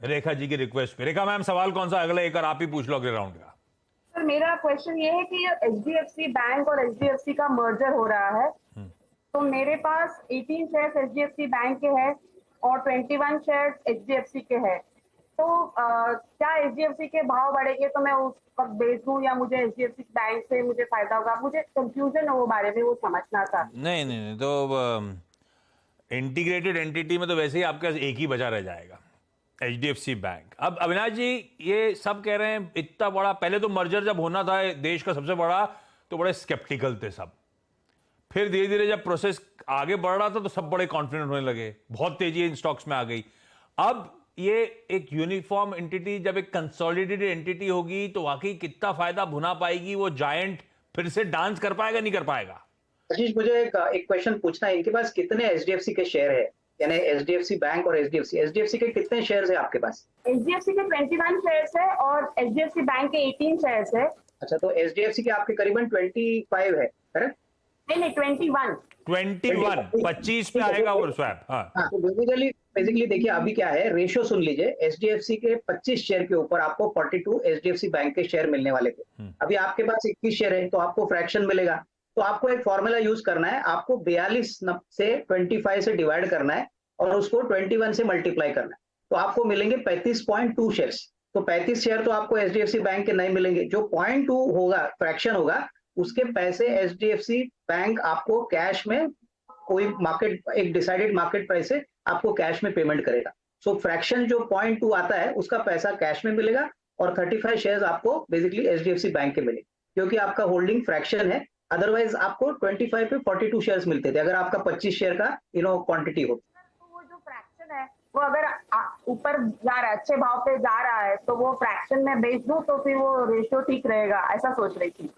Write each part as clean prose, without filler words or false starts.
रेखा जी की रिक्वेस्ट पे। रेखा मैम, सवाल कौन सा अगला, एक और आप ही पूछ लो अगले राउंड का। सर मेरा क्वेश्चन ये है कि एचडीएफसी बैंक और एचडीएफसी का मर्जर हो रहा है, तो मेरे पास 18 शेयर्स एचडीएफसी बैंक के हैं और 21 शेयर्स एचडीएफसी के हैं। तो क्या एचडीएफसी के भाव बढ़ेंगे तो मैं उस वक्त बेच दूं या मुझे एचडीएफसी बैंक से मुझे फायदा होगा? मुझे कंफ्यूजन है वो बारे में, वो समझना था। नहीं नहीं नहीं, तो इंटीग्रेटेड एंटिटी में तो वैसे ही आपके पास एक ही बचा रह जाएगा, एचडीएफसी बैंक। अब अविनाश जी, ये सब कह रहे हैं इतना बड़ा, पहले तो मर्जर जब होना था देश का सबसे बड़ा, तो बड़े स्केप्टिकल थे सब। फिर धीरे धीरे जब प्रोसेस आगे बढ़ रहा था तो सब बड़े कॉन्फिडेंट होने लगे, बहुत तेजी इन स्टॉक्स में आ गई। अब ये एक यूनिफॉर्म एंटिटी, जब एक कंसोलिडेटेड एंटिटी होगी तो वाकई कितना फायदा भुना पाएगी वो जायंट, फिर से डांस कर पाएगा नहीं कर पाएगा? आशीष, मुझे एक क्वेश्चन पूछना है। इनके पास कितने एचडीएफसी के शेयर है? यानी एचडीएफसी बैंक और एचडीएफसी के कितने शेयर्स है आपके पास? एचडीएफसी के 21 शेयर्स है और एचडीएफसी बैंक के 18 शेयर्स है। अच्छा, तो एचडीएफसी के आपके करीबन 25 है, करेक्ट? नहीं नहीं, 21। 21 25 पे आएगा वो स्वैप। हाँ हाँ, तो बेसिकली देखिए अभी क्या है, रेशियो सुन लीजिए। एचडीएफसी के 25 शेयर के ऊपर आपको 42 एचडीएफसी बैंक के शेयर मिलने वाले थे। अभी आपके पास 21 शेयर है तो आपको फ्रैक्शन मिलेगा। तो आपको एक फॉर्मूला यूज करना है, आपको 42 से 25 से डिवाइड करना है और उसको 21 से मल्टीप्लाई करना है, तो आपको मिलेंगे 35.2 शेयर्स। तो 35 शेयर तो आपको एचडीएफसी बैंक के नहीं मिलेंगे। जो 0.2 होगा, फ्रैक्शन होगा, उसके पैसे एचडीएफसी बैंक आपको कैश में, कोई मार्केट, एक डिसाइडेड मार्केट प्राइस से आपको कैश में पेमेंट करेगा। सो फ्रैक्शन जो 0.2 आता है उसका पैसा कैश में मिलेगा और 35 शेयर्स आपको बेसिकली एचडीएफसी बैंक के मिलेंगे, क्योंकि आपका होल्डिंग फ्रैक्शन है। अदरवाइज आपको 25 पे 42 शेयर्स मिलते थे अगर आपका 25 शेयर का क्वांटिटी हो। तो वो जो फ्रैक्शन है वो अगर ऊपर जा रहा है, अच्छे भाव पे जा रहा है, तो वो फ्रैक्शन में बेच दूं तो फिर वो रेशियो ठीक रहेगा, ऐसा सोच रही थी।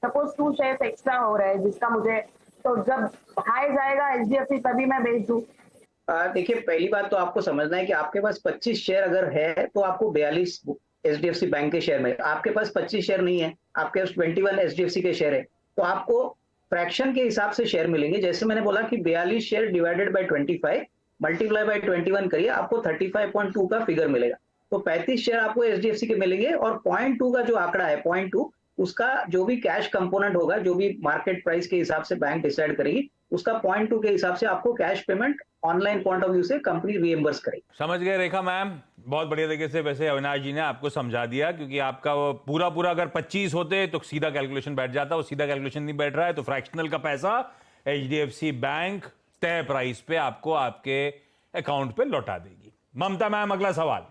सपोज 2 शेयर्स एक्स्ट्रा हो रहे हैं जिसका मुझे, तो जब हाई जाएगा एचडीएफसी तभी मैं बेच दूं। देखिए, पहली बात तो आपको समझना है कि आपके पास 25 शेयर अगर है तो आपको 42 एचडीएफसी बैंक के शेयर में, आपके पास 25 शेयर नहीं है, आपके पास 21 एचडीएफसी के शेयर है, तो आपको फ्रैक्शन के हिसाब से शेयर मिलेंगे। जैसे मैंने बोला कि 42 share divided by 25 multiply by 21 करिए, आपको 35.2 का फिगर मिलेगा। तो 35 शेयर आपको एचडीएफसी के मिलेंगे और 0.2 का जो आंकड़ा है, 0.2, उसका जो भी कैश कंपोनेंट होगा, जो भी मार्केट प्राइस के हिसाब से बैंक डिसाइड करेगी, उसका 0.2 के हिसाब से आपको cash payment online point of view से कंपनी रीएम्बर्स करेगी। समझ गए रेखा मैम, बहुत बढ़िया तरीके से वैसे अविनाश जी ने आपको समझा दिया, क्योंकि आपका वो पूरा अगर 25 होते तो सीधा कैलकुलेशन बैठ जाता, वो सीधा कैलकुलेशन नहीं बैठ रहा है, तो फ्रैक्शनल का पैसा एचडीएफसी बैंक तय प्राइस पे आपको आपके अकाउंट पे लौटा देगी। ममता मैम, अगला सवाल।